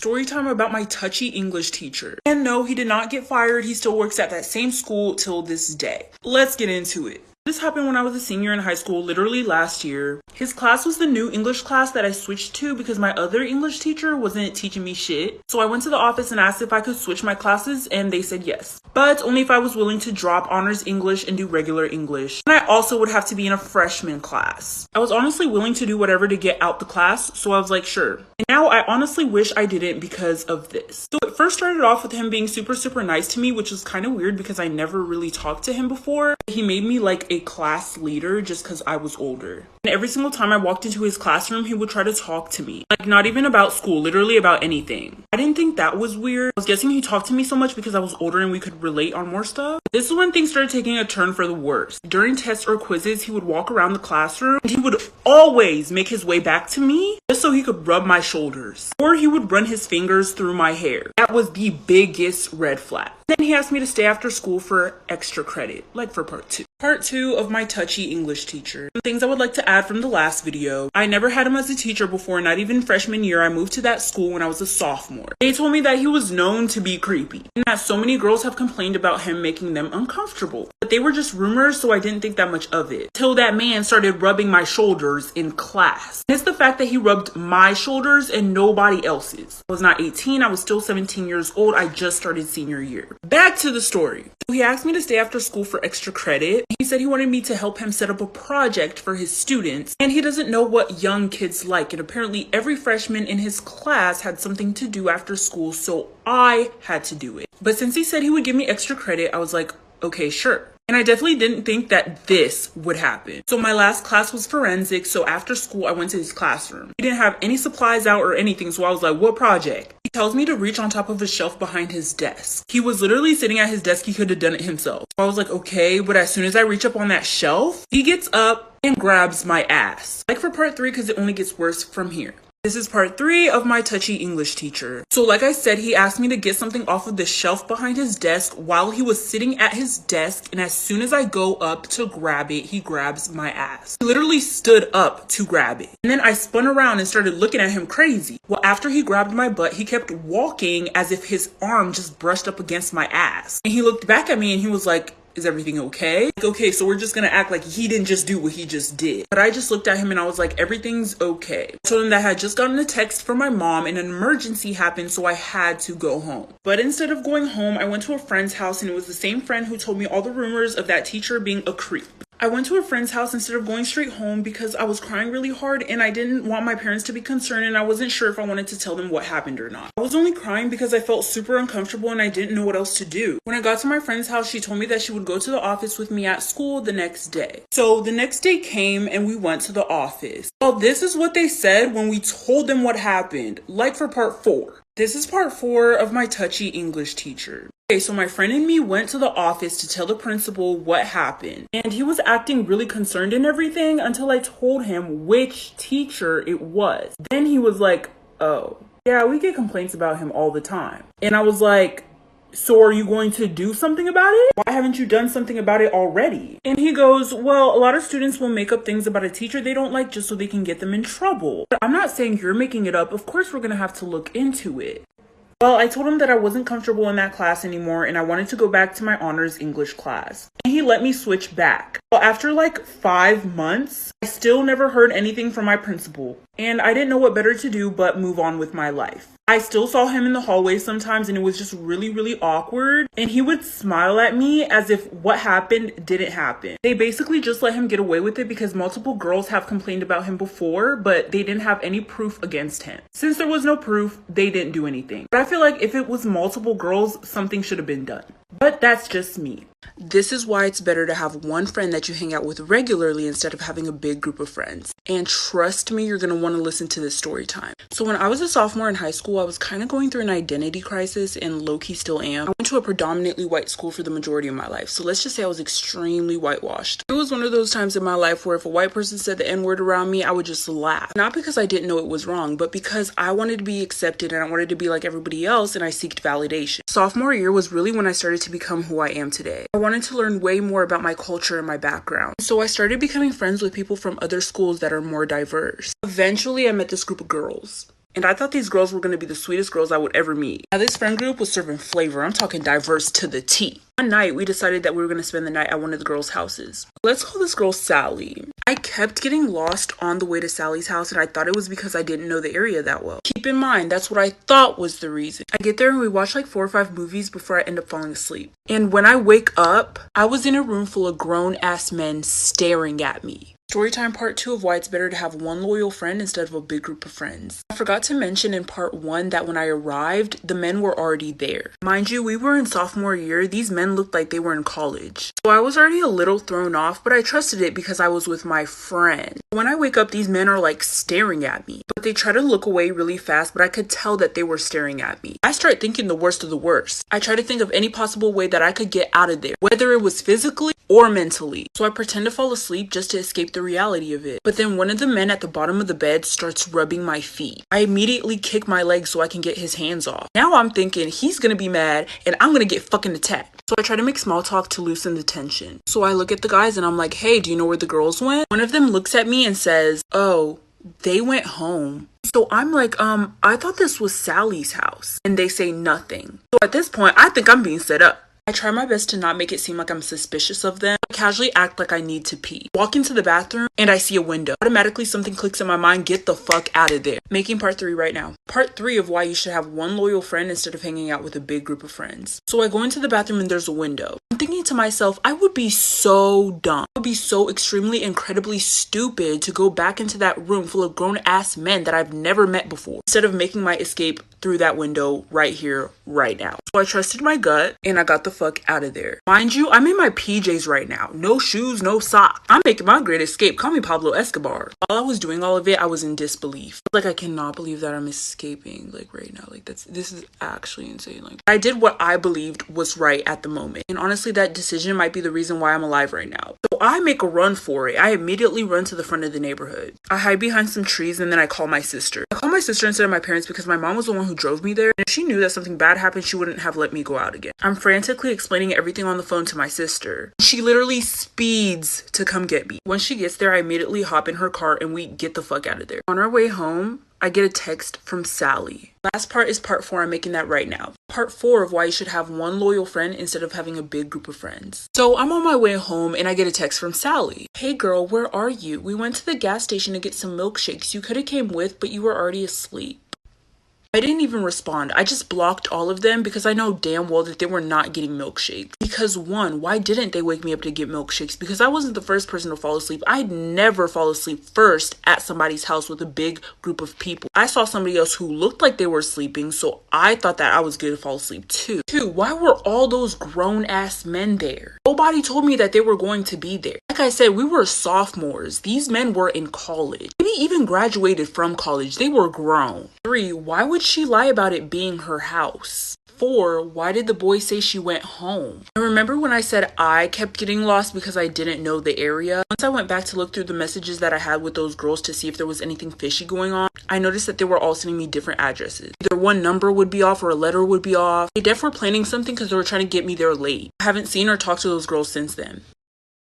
story time about my touchy English teacher. And no, he did not get fired. He still works at that same school till this day. Let's get into it. This happened when I was a senior in high school, literally last year. His class was the new English class that I switched to because my other English teacher wasn't teaching me shit. So I went to the office and asked if I could switch my classes, and they said yes. But only if I was willing to drop honors English and do regular English. And I also would have to be in a freshman class. I was honestly willing to do whatever to get out the class, so I was like, sure. And now I honestly wish I didn't because of this. So it first started off with him being super nice to me, which was kind of weird because I never really talked to him before. He made me like a class leader just because I was older. And every single time I walked into his classroom, he would try to talk to me. Like, not even about school, literally about anything. I didn't think that was weird. I was guessing he talked to me so much because I was older and we could relate on more stuff. This is when things started taking a turn for the worse. During tests or quizzes, he would walk around the classroom and he would always make his way back to me just so he could rub my shoulders. Or he would run his fingers through my hair. That was the biggest red flag. Then he asked me to stay after school for extra credit, like for part 2. Part 2 of my touchy English teacher. Some things I would like to add from the last video. I never had him as a teacher before, not even freshman year. I moved to that school when I was a sophomore. They told me that he was known to be creepy and that so many girls have complained about him making them uncomfortable. But they were just rumors, so I didn't think that much of it. Till that man started rubbing my shoulders in class. And it's the fact that he rubbed my shoulders and nobody else's. I was not 18, I was still 17 years old. I just started senior year. Back to the story. So he asked me to stay after school for extra credit. He said he wanted me to help him set up a project for his students, and he doesn't know what young kids like, and apparently every freshman in his class had something to do after school, so I had to do it. But since he said he would give me extra credit, I was like, okay, sure. And I definitely didn't think that this would happen. So my last class was forensics, so after school I went to his classroom. He didn't have any supplies out or anything, so I was like, what project? He tells me to reach on top of a shelf behind his desk. He was literally sitting at his desk, he could have done it himself. So I was like, okay, but as soon as I reach up on that shelf, he gets up and grabs my ass. Like for part 3, because it only gets worse from here. This is part 3 of my touchy English teacher. So like I said, he asked me to get something off of the shelf behind his desk while he was sitting at his desk, and as soon as I go up to grab it, he grabs my ass. He literally stood up to grab it. And then I spun around and started looking at him crazy. Well, after he grabbed my butt, he kept walking as if his arm just brushed up against my ass. And he looked back at me and he was like, is everything okay? Like, okay, so we're just gonna act like he didn't just do what he just did. But I just looked at him and I was like, everything's okay. I told him that I had just gotten a text from my mom and an emergency happened, so I had to go home. But instead of going home, I went to a friend's house, and it was the same friend who told me all the rumors of that teacher being a creep. I went to a friend's house instead of going straight home because I was crying really hard and I didn't want my parents to be concerned, and I wasn't sure if I wanted to tell them what happened or not. I was only crying because I felt super uncomfortable and I didn't know what else to do. When I got to my friend's house, she told me that she would go to the office with me at school the next day. So the next day came and we went to the office. Well, this is what they said when we told them what happened, like for part 4. This is part 4 of my touchy English teacher. Okay, so my friend and me went to the office to tell the principal what happened. And he was acting really concerned and everything until I told him which teacher it was. Then he was like, oh, yeah, we get complaints about him all the time. And I was like, so are you going to do something about it? Why haven't you done something about it already? And he goes, well, a lot of students will make up things about a teacher they don't like just so they can get them in trouble. But I'm not saying you're making it up. Of course, we're going to have to look into it. Well, I told him that I wasn't comfortable in that class anymore and I wanted to go back to my honors English class. And he let me switch back. Well, after like 5 months, I still never heard anything from my principal. And I didn't know what better to do but move on with my life. I still saw him in the hallway sometimes and it was just really awkward. And he would smile at me as if what happened didn't happen. They basically just let him get away with it because multiple girls have complained about him before, but they didn't have any proof against him. Since there was no proof, they didn't do anything. But I feel like if it was multiple girls, something should have been done. But that's just me. This is why it's better to have one friend that you hang out with regularly instead of having a big group of friends. And trust me, you're going to want to listen to this story time. So when I was a sophomore in high school, I was kind of going through an identity crisis, and low-key still am. I went to a predominantly white school for the majority of my life. So let's just say I was extremely whitewashed. It was one of those times in my life where if a white person said the N-word around me, I would just laugh. Not because I didn't know it was wrong, but because I wanted to be accepted and I wanted to be like everybody else, and I seeked validation. Sophomore year was really when I started to become who I am today. I wanted to learn way more about my culture and my background. So I started becoming friends with people from other schools that are more diverse. Eventually, I met this group of girls. And I thought these girls were going to be the sweetest girls I would ever meet. Now, this friend group was serving flavor. I'm talking diverse to the T. One night, we decided that we were going to spend the night at one of the girls' houses. Let's call this girl Sally. I kept getting lost on the way to Sally's house, and I thought it was because I didn't know the area that well. Keep in mind, that's what I thought was the reason. I get there and we watch like 4 or 5 movies before I end up falling asleep. And when I wake up, I was in a room full of grown-ass men staring at me. Storytime part 2 of why it's better to have one loyal friend instead of a big group of friends. I forgot to mention in part 1 that when I arrived, the men were already there. Mind you, we were in sophomore year. These men looked like they were in college. So I was already a little thrown off, but I trusted it because I was with my friend. When I wake up, these men are like staring at me, but they try to look away really fast, but I could tell that they were staring at me. I start thinking the worst of the worst. I try to think of any possible way that I could get out of there, whether it was physically or mentally. So I pretend to fall asleep just to escape the reality of it. But then one of the men at the bottom of the bed starts rubbing my feet. I immediately kick my leg so I can get his hands off. Now I'm thinking he's gonna be mad and I'm gonna get fucking attacked. So I try to make small talk to loosen the tension. So I look at the guys and I'm like, hey, do you know where the girls went? One of them looks at me and says, oh, they went home. So I'm like, I thought this was Sally's house. And they say nothing. So at this point, I think I'm being set up. I try my best to not make it seem like I'm suspicious of them. I casually act like I need to pee. Walk into the bathroom and I see a window. Automatically something clicks in my mind, get the fuck out of there. Making part 3 right now. Part 3 of why you should have one loyal friend instead of hanging out with a big group of friends. So I go into the bathroom and there's a window. I'm thinking to myself, I would be so dumb. I would be so extremely, incredibly stupid to go back into that room full of grown ass men that I've never met before, instead of making my escape through that window right here, right now. So I trusted my gut and I got the fuck out of there. Mind you, I'm in my PJs right now. No shoes, no socks. I'm making my great escape. Call me Pablo Escobar. While I was doing all of it, I was in disbelief. Like, I cannot believe that I'm escaping like right now. Like, this is actually insane. Like, I did what I believed was right at the moment. And honestly, that decision might be the reason why I'm alive right now. So I make a run for it. I immediately run to the front of the neighborhood. I hide behind some trees and then I call my sister. I call my sister instead of my parents because my mom was the one who drove me there. And if she knew that something bad happened, she wouldn't have let me go out again. I'm frantically explaining everything on the phone to my sister. She literally speeds to come get me. Once she gets there, I immediately hop in her car and we get the fuck out of there. On our way home, I get a text from Sally. Last part is part 4. I'm making that right now. Part 4 of why you should have one loyal friend instead of having a big group of friends. So I'm on my way home and I get a text from Sally. Hey girl, where are you? We went to the gas station to get some milkshakes. You could have came with, but you were already asleep. I didn't even respond. I just blocked all of them because I know damn well that they were not getting milkshakes. Because 1, why didn't they wake me up to get milkshakes? Because I wasn't the first person to fall asleep. I'd never fall asleep first at somebody's house with a big group of people. I saw somebody else who looked like they were sleeping, so I thought that I was going to fall asleep too. 2, why were all those grown ass men there? Nobody told me that they were going to be there. Like I said, we were sophomores. These men were in college. Maybe even graduated from college. They were grown. 3, why would she lie about it being her house? 4, why did the boy say she went home? I remember when I said I kept getting lost because I didn't know the area. Once I went back to look through the messages that I had with those girls to see if there was anything fishy going on, I noticed that they were all sending me different addresses. Either one number would be off or a letter would be off. They definitely were planning something because they were trying to get me there late. I haven't seen or talked to those girls since then.